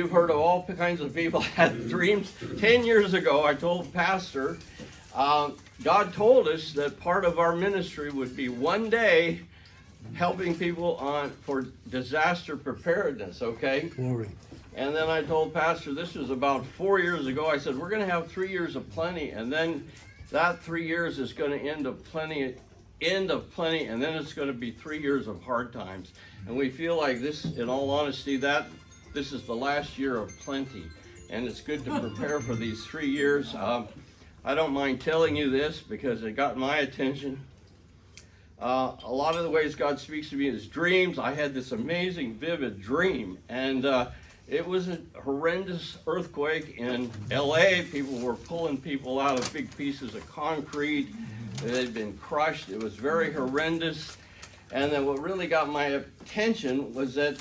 You've heard of all kinds of people had dreams. 10 years ago, I told Pastor, God told us that part of our ministry would be one day helping people for disaster preparedness, okay? Glory. And then I told Pastor, this was about 4 years ago, I said, we're going to have 3 years of plenty, and then that 3 years is going to end of plenty, and then it's going to be 3 years of hard times. And we feel like this, in all honesty, this is the last year of plenty, and it's good to prepare for these 3 years. I don't mind telling you this because it got my attention. A lot of the ways God speaks to me is dreams. I had this amazing, vivid dream, and it was a horrendous earthquake in LA. People were pulling people out of big pieces of concrete. They'd been crushed. It was very horrendous. And then what really got my attention was that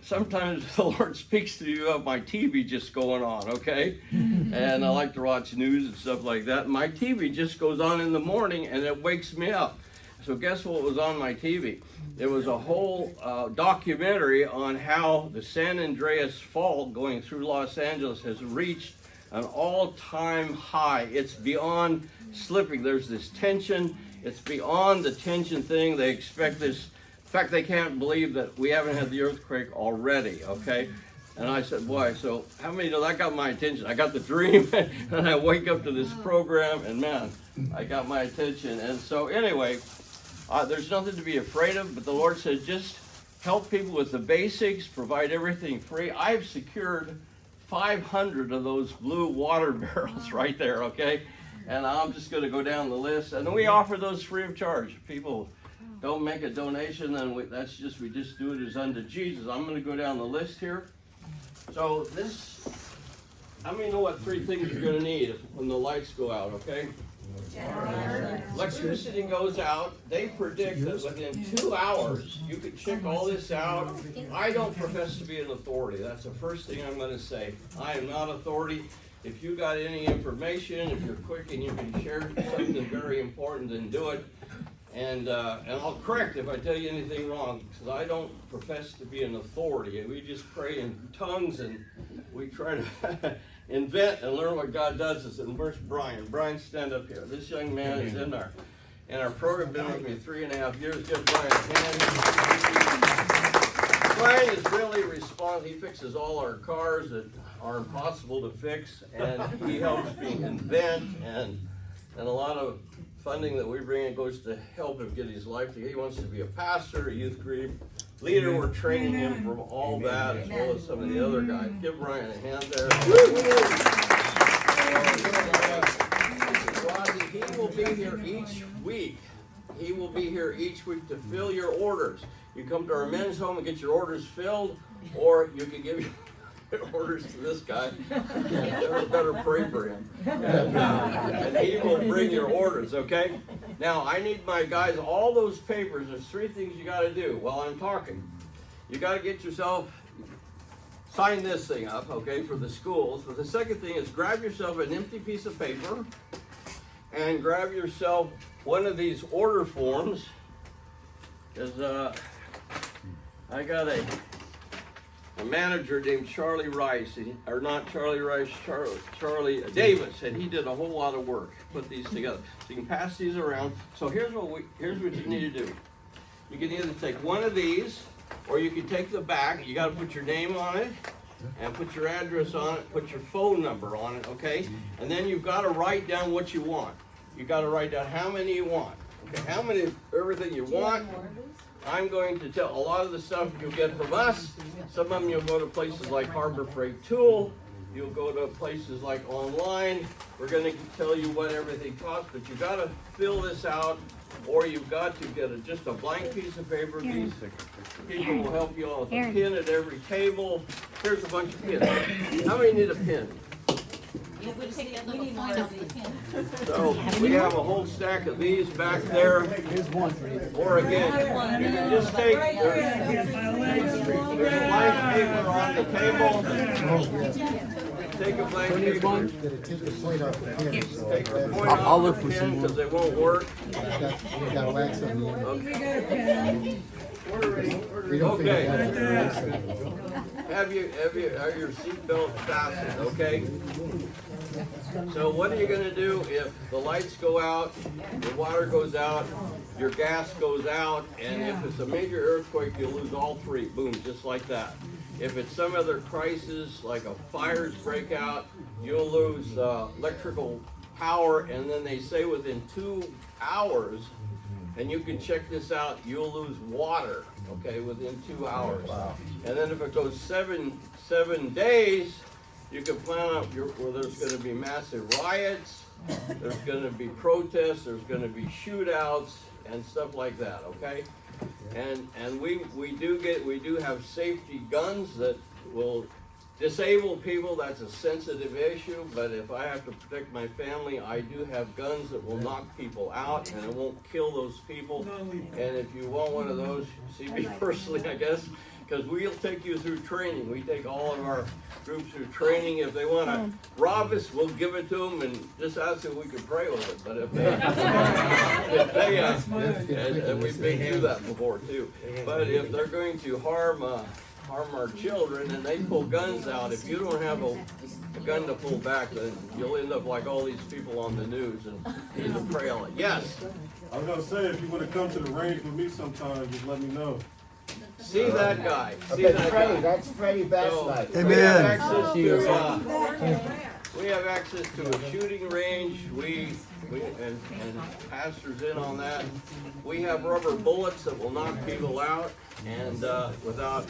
sometimes the Lord speaks to you of my TV just going on, okay? And I like to watch news and stuff like that. My TV just goes on in the morning and it wakes me up. So guess what was on my TV? It was a whole documentary on how the San Andreas Fault going through Los Angeles has reached an all-time high. It's beyond slipping. There's this tension. It's beyond the tension thing. They expect this. In fact, they can't believe that we haven't had the earthquake already, okay? And I said, boy, so how many know that got my attention? I got the dream, and I wake up to this program, and man, I got my attention. And so anyway, there's nothing to be afraid of, but the Lord said, just help people with the basics, provide everything free. I've secured 500 of those blue water barrels right there, okay? And I'm just going to go down the list. And we offer those free of charge. People don't make a donation, then we just do it as unto Jesus. I'm going to go down the list here. So this, how many know what 3 things you're going to need when the lights go out, okay? Electricity goes out. They predict that within 2 hours, you could check all this out. I don't profess to be an authority. That's the first thing I'm going to say. I am not authority. If you got any information, if you're quick and you can share something very important, then do it. And I'll correct if I tell you anything wrong, because I don't profess to be an authority. We just pray in tongues and we try to invent and learn what God does. And where's Brian? Brian, stand up here. This young man is in our program, been with me 3.5 years. Give Brian a hand. Brian is really responsible. He fixes all our cars that are impossible to fix, and he helps me invent, and a lot of funding that we bring in goes to help him get his life together. He wants to be a pastor, a youth group leader. We're training him from all that, as well as some of the other guys. Give Brian a hand there. He will be here each week. He will be here each week to fill your orders. You come to our men's home and get your orders filled, or you can give your orders to this guy. Never better pray for him. And he will bring your orders, okay? Now, I need my guys, all those papers, there's 3 things you got to do while I'm talking. You got to get yourself, sign this thing up, okay, for the schools. But the second thing is grab yourself an empty piece of paper and grab yourself one of these order forms. Because I got a manager named Charlie Rice, or not Charlie Rice, Charlie Davis, and he did a whole lot of work, put these together. So you can pass these around. So here's what you need to do. You can either take one of these, or you can take the back. You got to put your name on it, and put your address on it, put your phone number on it, okay? And then you've got to write down what you want. You got to write down how many you want. Okay, how many, everything you want. I'm going to tell a lot of the stuff you'll get from us. Some of them you'll go to places like Harbor Freight Tool. You'll go to places like online. We're going to tell you what everything costs, but you've got to fill this out, or you've got to get just a blank piece of paper. These people will help you all with a pin at every table. Here's a bunch of pins. How many need a pin? So we have a whole stack of these back there. Or again, you can just take, there's a blank paper on the table. take a blank paper. Take the point off the pin. Take the point off the pin because they won't work. You got wax on the end. We don't Okay. Have Have your seatbelt fastened, okay? So what are you gonna do if the lights go out, your water goes out, your gas goes out, and if it's a major earthquake, you'll lose all three, boom, just like that. If it's some other crisis, like a fires break out, you'll lose electrical power, and then they say within 2 hours, and you can check this out, you'll lose water, okay, within 2 hours. Wow. And then if it goes seven days, you can plan out where there's going to be massive riots, there's going to be protests, there's going to be shootouts and stuff like that, okay? And we do have safety guns that will disable people. That's a sensitive issue, but if I have to protect my family, I do have guns that will knock people out, and it won't kill those people. And if you want one of those, see me personally, I guess, because we'll take you through training. We take all of our groups through training. If they want to rob us, we'll give it to them and just ask if we can pray with it. But if they and we've been through that before too. But if they're going to harm our children and they pull guns out, if you don't have a gun to pull back, then you'll end up like all these people on the news and need to pray on it. Yes? I was gonna say, if you want to come to the range with me sometime, just let me know. See that guy. See Okay, that Freddie, guy. that's Freddie Bass So, night. we have access to we have access to a shooting range. We and pastors in on that. We have rubber bullets that will knock people out and without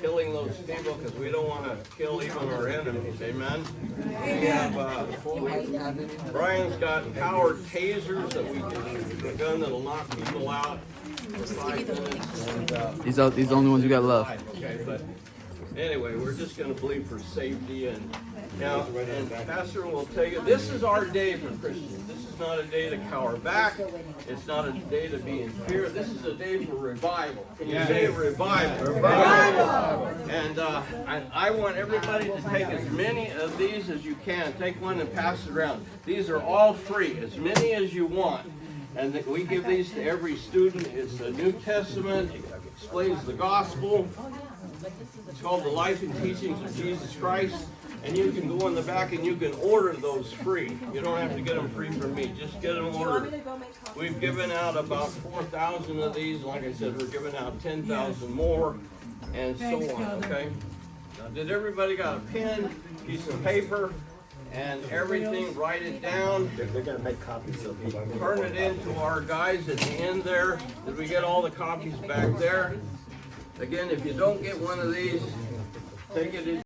killing those people, because we don't want to kill even our enemies. Amen. We have Brian's got powered tasers that we can shoot a gun that'll knock people out for 5 minutes. And, These are the only ones you got left. okay, but anyway, we're just going to believe for safety and now, and Pastor will tell you, this is our day for Christians. This is not a day to cower back. It's not a day to be in fear. This is a day for revival. Can you say revival? Revival! And I want everybody to take as many of these as you can. Take one and pass it around. These are all free, as many as you want. And we give these to every student. It's the New Testament. It explains the gospel. It's called The Life and Teachings of Jesus Christ. And you can go in the back and you can order those free. You don't have to get them free from me. Just get them ordered. We've given out about 4,000 of these. Like I said, we're giving out 10,000 more and so on, okay? Now, did everybody got a pen, piece of paper, and everything? Write it down. They're gonna make copies of it. Turn it into our guys at the end there. Did we get all the copies back there? Again, if you don't get one of these, take it in.